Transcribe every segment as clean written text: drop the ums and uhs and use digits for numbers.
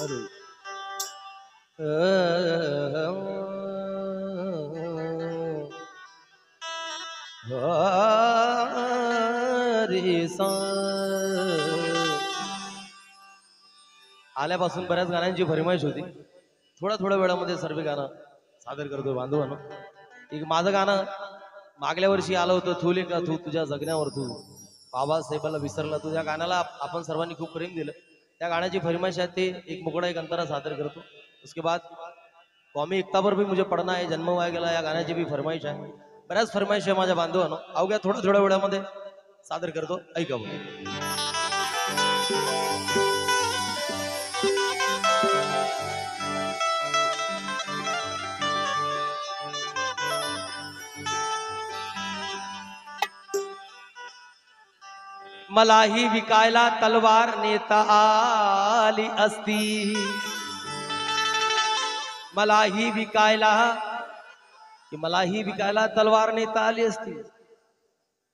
अरे आल्यापासून बऱ्याच गाण्यांची फरमाईश होती. थोड्या वेळामध्ये सर्व गाणं सादर करतो बांधवांनो. एक माझं गाणं मागल्या वर्षी आलं होतं, थुले का तू तुझ्या जगण्यावर तू, बाबासाहेबाला विसरला तू. या गाण्याला आपण सर्वांनी खूप प्रेम दिलं. त्या गाण्याची फरमाईश आहे, ते एक मुकड़ा एक अंतरा सादर करतो. उसके बाद कौमी एकता पर भी मुझे पढ़ना है, जन्म वाया गेला या गाण्याची भी फरमाईश आहे. बऱ्याच फरमाईश आहे माझ्या बांधवांनो. अवघ्या थोड्या वेळामध्ये सादर करतो, ऐका. मलाही विकायला तलवार नेता आली असती, मलाही विकायला तलवार नेता आली असती,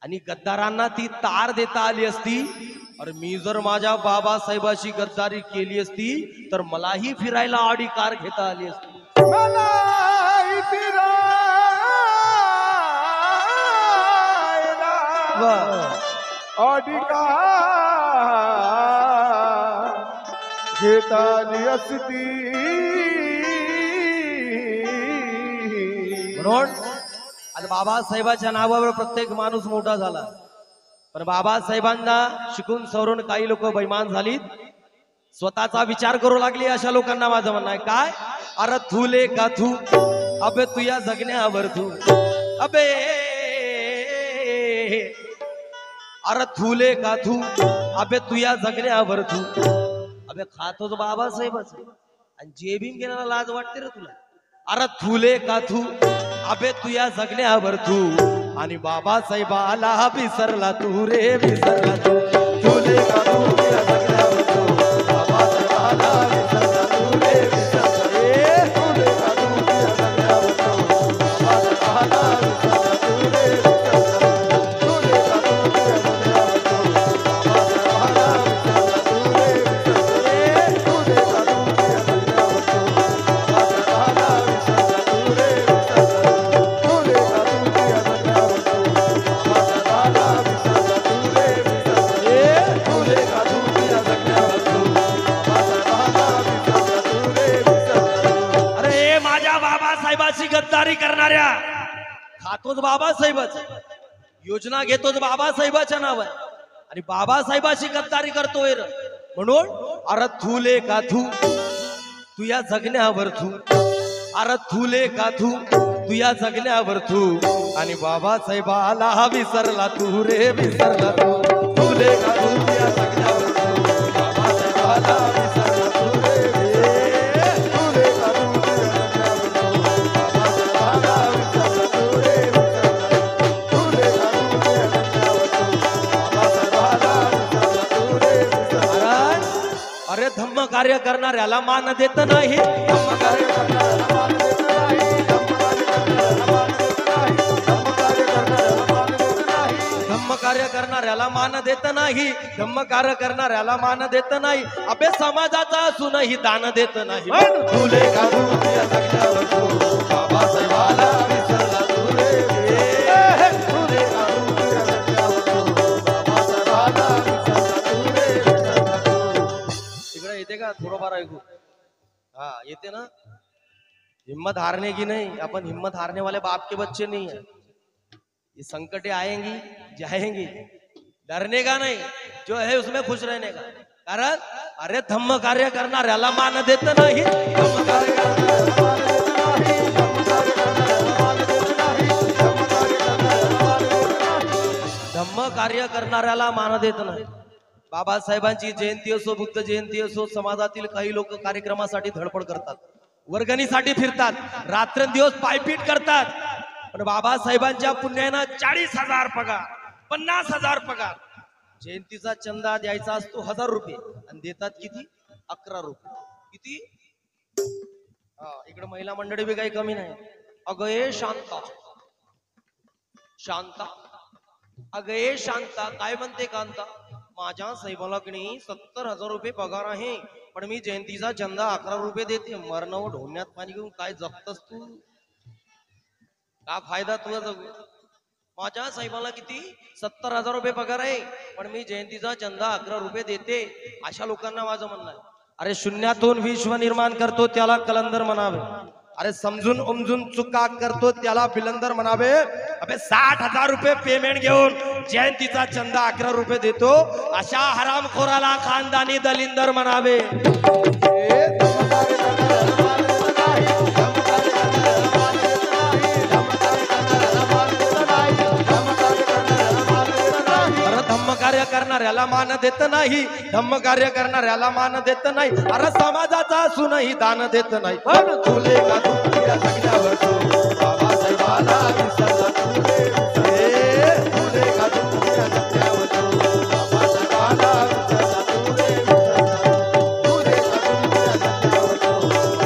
आणि गद्दारांना ती तार देता आली असती. और मी जर माझ्या बाबासाहेबाशी गद्दारी केली असती तर मलाही फिरायला ऑडी कार घेता आली असती. मलाही फिरायला ऑडी कार घेता आली असती. म्हणून आज बाबासाहेबाच्या नावावर प्रत्येक माणूस मोठा झाला. पण बाबासाहेबांना शिकून सवरून काही लोक बैमान झालीत, स्वतःचा विचार करू लागली. अशा लोकांना माझं म्हणणं आहे, काय अरे थुले का थू, अबे तू या जगण्यावर तू, अबे अरे थुले का थू, अबे तू या जगण्यावर तू. अबे खातोच बाबासाहेबच आणि जेबीम गेल्याला लाज वाटते रे तुला. अरे थुले का थू, अबे तू या जगण्यावर तू, आणि बाबासाहेबाला विसरला तू रे, विसरला तू. थुले का थू या जगण्यावर तू, बाबासाहेबाला विसरला तू रे, विसरला. थुले का थू या जगण्यावर तू, बाबासाहेबाला विसरला तू रे, विसरला. थुले का थू या जगण्यावर तू, बाबासाहेबाला विसरला तू रे, विसरला. थुले का थू या जगण्यावर तू, बाबासाहेबाला विसरला तू रे, विसरला. थुले का थू या जगण्यावर तू, बाबासाहेबाला विसरला तू रे, विसरला. थुले का थू या जगण्यावर तू, बाबासाहेबाला विसरला तू रे, विसरला. अरे माझ्या बाबासाहेबाची गद्दारी करणाऱ्या, खातोच बाबासाहेबच, योजना घेतोच बाबासाहेबाच्या नावावर, आणि बाबासाहेबाची गद्दारी करतोय रे. म्हणून अरे थुले का थू, तू या जगण्यावर तू, अरे थुले का थू, तू या जगण्यावर तू, आणि बाबासाहेबाला विसरला तू रे, विसरला तू. थुले का थू या जगण्यावर तू, बाबासाहेबाला विसरला तू रे, थुले का थू या जगण्यावर तू, बाबासाहेबाला विसरला तू रे, विसरला. थुले का थू या जगण्यावर तू, बाबासाहेबाला विसरला तू रे, विसरला. अरे धम्म कार्य करणाऱ्याला मान देत नाही, धम्म कार्य करणाऱ्याला मान देत नाही, धम्म कार्य करणाऱ्याला मान देत नाही, धम्म कार्य करणाऱ्याला मान देत नाही, धम्म कार्य करणाऱ्याला मान देत नाही, धम्म कार्य करणाऱ्याला मान देत नाही. अबे समाजाचा असूनही दान देत नाही. तुले का तू या जगण्यावर तू, बाबासाहेबाला विसरला तू रे, तुले का तू या जगण्यावर तू, बाबासाहेबाला विसरला तू रे, विसरला तू. इकडे येते का थोडंफार ऐकू? हाँ येते ना. हिम्मत हारने की नहीं, अपन हिम्मत हारने वाले बाप के बच्चे नहीं है. ये संकटें आएंगी जाएंगी, डरने का नहीं, जो है उसमें खुश रहने का. कारण अरे धम्म कार्य करणाऱ्याला मान देत नाही, धम्म कार्य करणाऱ्याला मान देत नाही, धम्म कार्य करणाऱ्याला मान देत नाही, धम्म कार्य करणाऱ्याला मान देत नाही, धम्म कार्य करणाऱ्याला मान देत नाही. बाबासाहेबांची जयंती असो, बुद्ध जयंती असो, समाजातील काही लोक कार्यक्रमासाठी धडपड करतात, वर्गणीसाठी फिरतात, रात्रंदिवस पायपीट करतात. पण बाबासाहेबांच्या पुण्यानं 40,000 पगार, 50,000 पगार. जयंतीचा चंदा द्यायचा असतो 1,000 रुपये आणि देतात किती? 11 रुपये. किती? इकडे महिला मंडळी बी काही कमी नाही. अगये शांता, शांता, अगये शांता, काय म्हणते कांता? माझ्या साहेबाला की 70,000 रुपये पगार आहे. पण मी जयंतीचा चंदा 11 रुपये देते. मरणावर ढोण्यात पाणी घेऊन काय जगतस तू? का फायदा तुझा जगू? माझ्या साहेबाला किती 70,000 रुपये पगार आहे, पण मी जयंतीचा चंदा 11 रुपये देते. अशा लोकांना माझं म्हणणं आहे, अरे शून्यातून विश्व निर्माण करतो त्याला कलंदर म्हणावे. अरे समजून उमजून चुका करतो त्याला बिलंदर म्हणावे. अबे 60,000 रुपये पेमेंट घेऊन जयंतीचा चंदा 11 रुपये देतो, अशा हरामखोराला खानदानी दलिंदर म्हणावे. कार्य करणाऱ्याला मान देत नाही, धम्म कार्य करणाऱ्याला मान देत नाही. अरे समाजाचा असूनही दान देत नाही. पण तुले का तू या सगळ्यावर तू बाबासाहेबाला विसरला तू रे. तुले का तू या सगळ्यावर तू बाबासाहेबाला विसरला तू रे. तुले का तू या सगळ्यावर तू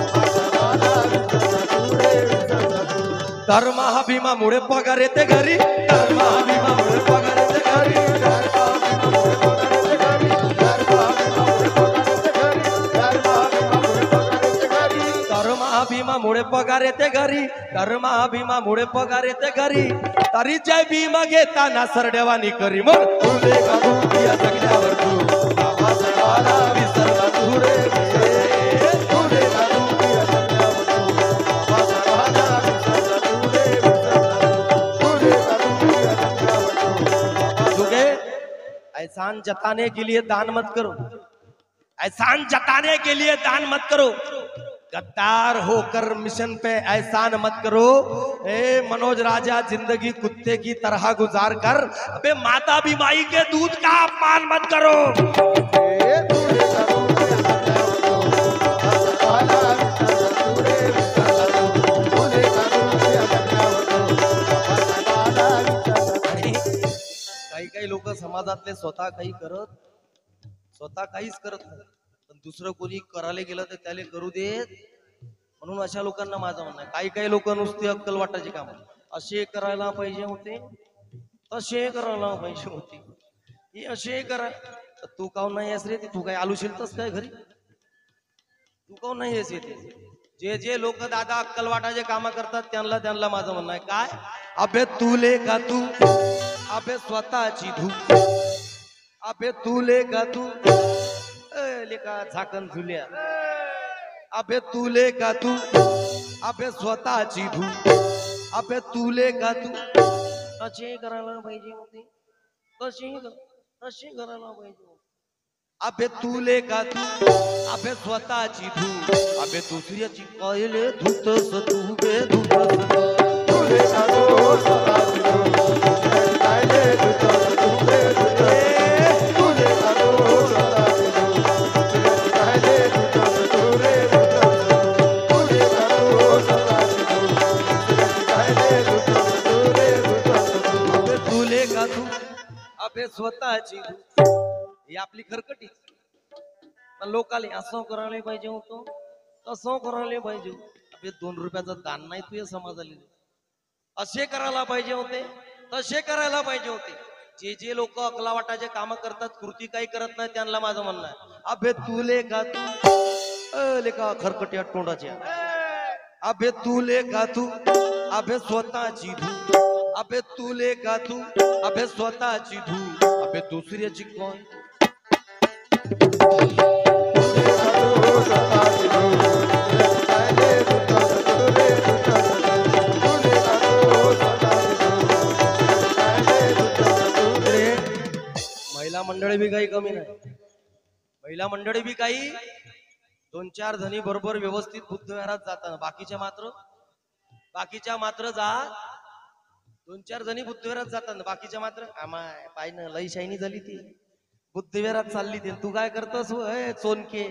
बाबासाहेबाला विसरला तू रे. धर्म हा भीमामुळे पगार येते घरी. धर्म हा भीमामुळे पगार येते घरी. भीमामुळे पगार येते घरी. धर्मा भीमामुळे पगार येते घरी. तरी जय भीमा घेताना सरडेवानी करी. मग तुले का तू या जगण्यावर तू बाबासाहेबाला विसरला तू रे. तुले का तू या जगण्यावर तू बाबासाहेबाला विसरला तू रे. तुले का तू या जगण्यावर तू तुगे एहसान जताने के लिए दान मत करो. एहसान जताने के लिए दान मत करो. गद्दार होकर मिशन पे एहसान मत करो. ए मनोज राजा जिंदगी कुत्ते की तरह गुजार कर. अबे माता भी माई के दूध का अपमान मत करो. काही काही लोक समाजातले स्वतः काहीच करत नाही, पण दुसरं कोणी करायला गेलं तर त्याला करू देत. म्हणून अशा लोकांना माझं म्हणणं आहे, काही काही लोक नुसती अक्कल वाटायची काम असे करायला पाहिजे होते, तसे करायला पाहिजे होते, हे असे करा. तर तू काऊन नाही आहेस रे? तू काय आलू शिलतस काय घरी? तू काऊन नाही आहेस येते? जे जे लोक दादा अक्कल वाटायचे काम करतात त्यांना माझं म्हणणं आहे काय, अबे तुले का तू, अबे स्वतःची धू, अबे तुले का तू लेका झाकण झुल्या, अबे तुले का तू, अबे स्वतःची धू, अबे तुले का तू. असे करायला पाहिजे होते, तसे करायला पाहिजे होते. अबे तुले का तू, अबे स्वतःची धू, अबे दुसऱ्याची पाहिले धुतस तू बे धुतस. तुले का तू स्वतःची धू, पाहिले धुतस तू बे धुतस. तुले का तू स्वतःची धू, पाहिले धुतस तू रे धुतस. तुले का तू स्वतःची धू, पाहिले धुतस तू रे धुतस. अबे तुले का तू, अबे स्वतःची धू. ही आपली खरकटी. पण लोकाले असं करायला पाहिजे होतं, तसं करायला पाहिजे. अबे 2 रुपयाचं दान नाही तुझ्या समाजाला. असे करायला पाहिजे होते, तसे करायला पाहिजे होते. जे जे लोक अकला वाटाचे काम करतात, कृती काही करत नाही, त्यांना माझं म्हणणं आहे, अबे तुले का तू लेका खरकट्या तोंडाच्या, अबे तुले का तू, अबे स्वतःची धू, अबे तुले का तू, अबे स्वतःची धू, अबे दुसऱ्याची कोण. महिला मंडळी बी काही कमी नाही. महिला मंडळी बी काही 2-4 जणी बरोबर व्यवस्थित बुद्धविहारात जातात. बाकीच्या मात्र जात 2-4 जणी बुद्धविहारात जातात. बाकीच्या मात्र आमाय पायनं लई शाईनी झाली ती, बुद्धविहारात चालली ती. तू काय करतस? चोनके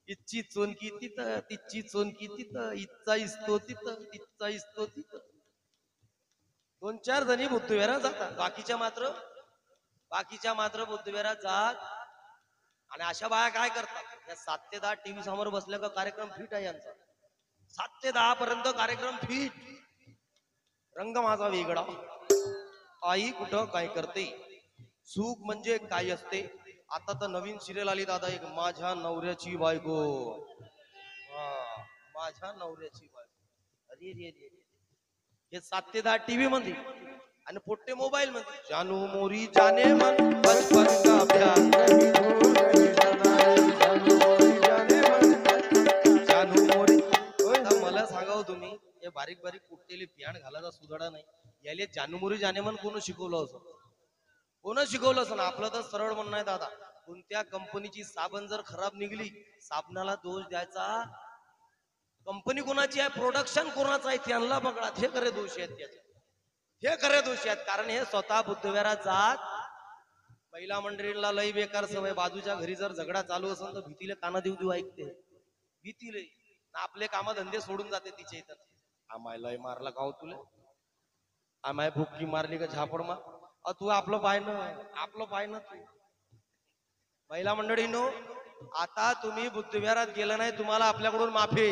इच्ची चोनकी तिथं, तिची चोनकी तिथं, इच्चा इसतो तिथं, तिचा इसतो तिथं. 2-4 जणी बुद्धविहारात जातात. बाकीच्या मात्र बुद्धविहारात जात. आणि अशा बाया काय करतात, या 7 ते 10 टीव्ही समोर बसल्या का कार्यक्रम फिट आहे यांचा. 7 ते 10 पर्यंत कार्यक्रम फिट. रंग माझा वेगळा, आई कुठं काय करते, सुख म्हणजे काय असते, आता तर नवीन सिरियल आली दादा एक माझ्या नवऱ्याची बायको. हा, माझ्या नवऱ्याची बायको. अरे रे रे रे. हे 7 ते 10 टीव्ही मध्ये आणि पोट्टे मोबाईल मध्ये. जानू मोरी जाने मन बचपन का प्यार. जानू मोरी. आता मला सांगाव तुम्ही हे बारीक बारीक कुठलेली प्यान घालायचा सुधाडा नाही. याले जानू मोरी जाने मन कोण शिकवलं असं? कोण शिकवलं असं? आपलं तर सरळ म्हणणं आहे दादा, कोणत्या कंपनीची साबण जर खराब निघली, साबणाला दोष द्यायचा. कंपनी कोणाची आहे, प्रोडक्शन कोणाचं आहे, त्यांना बघा. हे खरे दोषी आहेत त्याचे, हे खरे दोषी आहेत. कारण हे स्वतः बुद्धविहारात जात. महिला मंडळींना लई बेकार सवय. बाजूच्या घरी जर झगडा चालू असेल तर भीतीले काना देऊ देऊ ऐकते. भीतीले आपले काम धंदे सोडून जाते तिच्या इथं. आम्हाय लय मारला का हो तुले? आम्हाय भुक्की मारली का झापड मार? तू आपलं पाय ना तू. महिला मंडळींनो, आता तुम्ही बुद्धविहारात गेलं नाही, तुम्हाला आपल्याकडून माफी.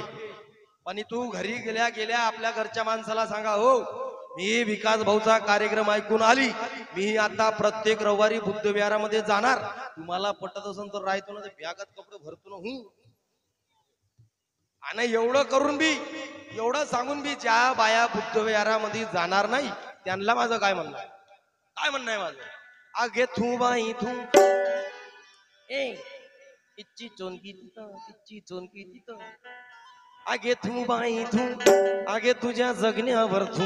पण तू घरी गेल्या गेल्या आपल्या घरच्या माणसाला सांगा, हो मी विकास भाऊचा कार्यक्रम ऐकून आली, मी आता प्रत्येक रविवारी बुद्धविहारामध्ये जाणार. तुम्हाला पटत असेल तर राहतो ना, बॅगात कपडे भरतो ना. आणि एवढं करून बी, एवढं सांगून बी ज्या बाया बुद्धविहारामध्ये जाणार नाही त्यांना माझं काय म्हणणं आहे? काय म्हणणं आहे माझं? आगे थू बाई थू ए इच्ची चोनकी तिथं, इच्ची चोनकी तिथं. आगे थू बाई थू, आगे तुझ्या जगण्यावर थू.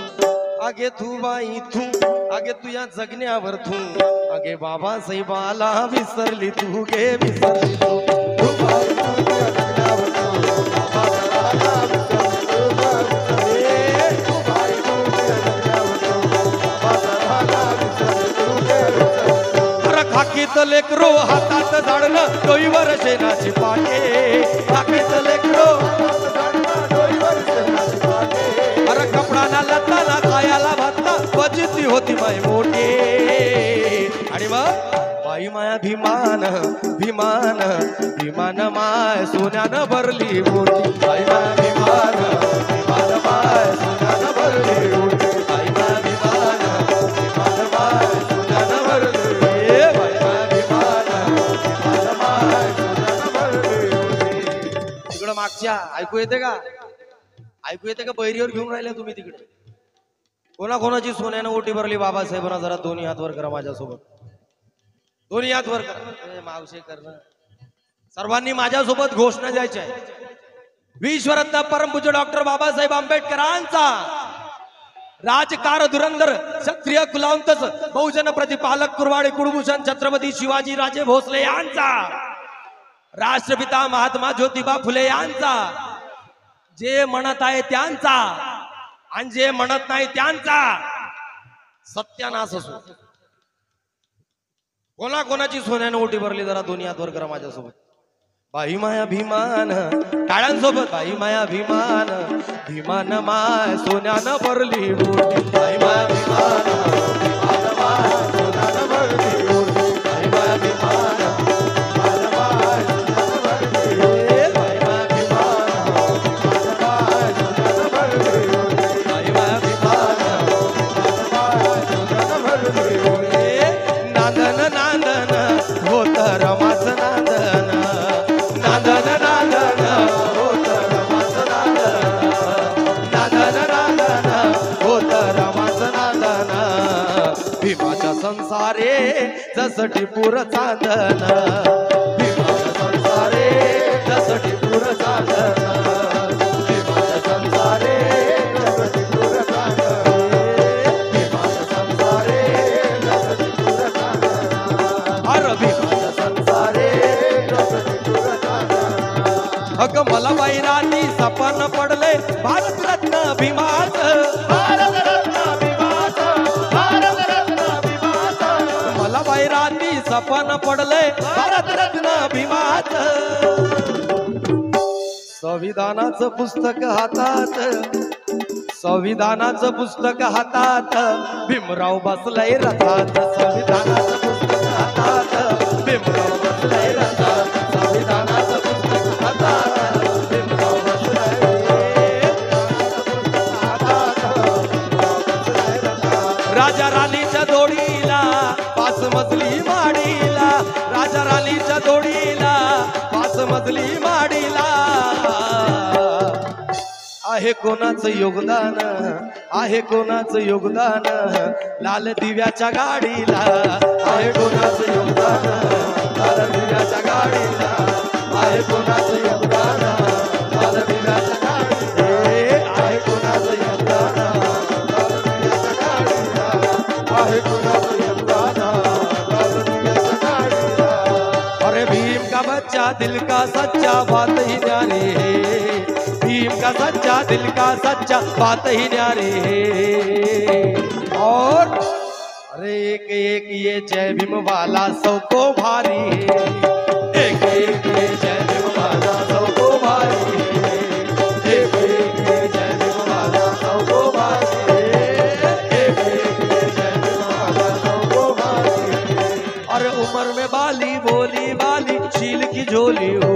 आगे थू बाई थू, आगे तुझ्या जगण्यावर थू. आगे बाबा साहेबाला विसरली तू गे, विसरली तू. खाकीत लेकरो हातात झाडलं डोईवर शेणाची पाटे. खाकीत लेकरो अरे कपडाना लताना खायाला भाता बजती होती माय मोठी. आणि मग बाई माया भीमान भीमान भीमान माय सोन्यानं भरली मोठी. बाई माया भीमान भीमान माय सोन्यानं भरली मोठी. बाई माया भीमान भीमान माय सोन्यानं भरली. तिकडं मागच्या ऐकू येते का? ऐकू येते का? बैरीवर घेऊन राहिले तुम्ही तिकडे. कोणाकोणाची सोन्यानं ओटी भरली बाबासाहेबांना? जरा दोन्ही हात वर करा माझ्यासोबत. दोन्ही हात वर करा. मावशे करणं. सर्वांनी माझ्यासोबत घोषणा द्यायची आहे. विश्वरत्न परमपूज्य डॉक्टर बाबासाहेब आंबेडकरांचा राजकार धुरंधर क्षत्रिय कुलांतच बहुजन प्रतिपालक कुरवाडी कुळभूषण छत्रपती शिवाजी राजे भोसले यांचा, राष्ट्रपिता महात्मा ज्योतिबा फुले यांचा, जे म्हणत आहे त्यांचा आणि जे म्हणत नाही त्यांचा सत्यानाश असो. कोणाकोणाची सोन्यानं ओटी भरली? जरा दोन्ही हात वर करा माझ्यासोबत. बाई माया भीमान टाळ्यांसोबत. बाई माया भीमान भीमान माय सोन्यानं भरली मोठी. बाई माया भीमान भीमान माय सोन्यानं भरली मोठी. बाई माया भीमान भीमान माय सोन्यानं भरली. बाई माया भीमान भीमान माय सोन्यानं भरली मोठी. बाई माया भीमान भीमान माय सोन्यानं भरली मोठी. नांदन नांदन होत रमाच नांदन. नांदन नांदन होत रमाच नांदन. नांदन नांदन होत रमाच नांदन. भीमाच्या संसारे जस टिपूर चांदन. भीमाच्या संसारे जस टिपूर चांदन. भीमाच्या संसारे जस टिपूर चांदन. भीमाच्या संसारे जस टिपूर चांदन. अरे भीमाच्या संसारे जस टिपूर चांदन. अग मला बैराती सपन पडले भारतरत्न भीमाच. भारतरत्न भीमाच. भारतरत्न भीमाच. मला बैराती सपन पडले भारतरत्न भीमाच. संविधानाचं पुस्तक हातात, संविधानाचं पुस्तक हातात भीमराव बसलय रथात. संविधानाचं पुस्तक हातात भीमराव बसलय रथात. संविधानाचं पुस्तक हातात भीमराव बसलय राजा राणीच्या जोडीला 5 मजली माडीला. राजा राणी गाडीला आहे कोणाचं योगदान आहे कोणाचं योगदान लाल दिव्याच्या गाडीला आहे कोणाचं योगदान लाल दिव्याच्या गाडीला आहे कोणाचं योगदान लाल दिव्याच्या गाडीला आहे कोणाचं योगदान लाल दिव्याच्या गाडीला आहे कोणाचं योगदान लाल दिव्याच्या गाडीला अरे भीम का बच्चा दिल का सच्चा बात ही न्यारी है भीम का सच्चा दिल का सच्चा बात ही न्यारी है और अरे एक एक ये जय भीम वाला सबको भारी है एक एक ये जय भीम वाला सबको भारी है एक एक ये जय भीम वाला सबको भारी है एक एक ये जय भीम वाला सबको भारी है अरे उम्र में बाली बोली बाली शील की झोली हो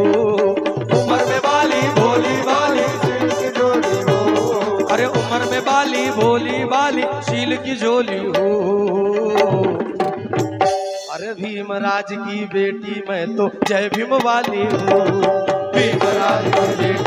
उम्र में बाली भोली बाली शील की झोली हो अरे उम्र में बाली भोली बाली शील की झोली हो अरे भीमराज की बेटी मैं तो जय भीम वाली हूँ भीमराज की बेटी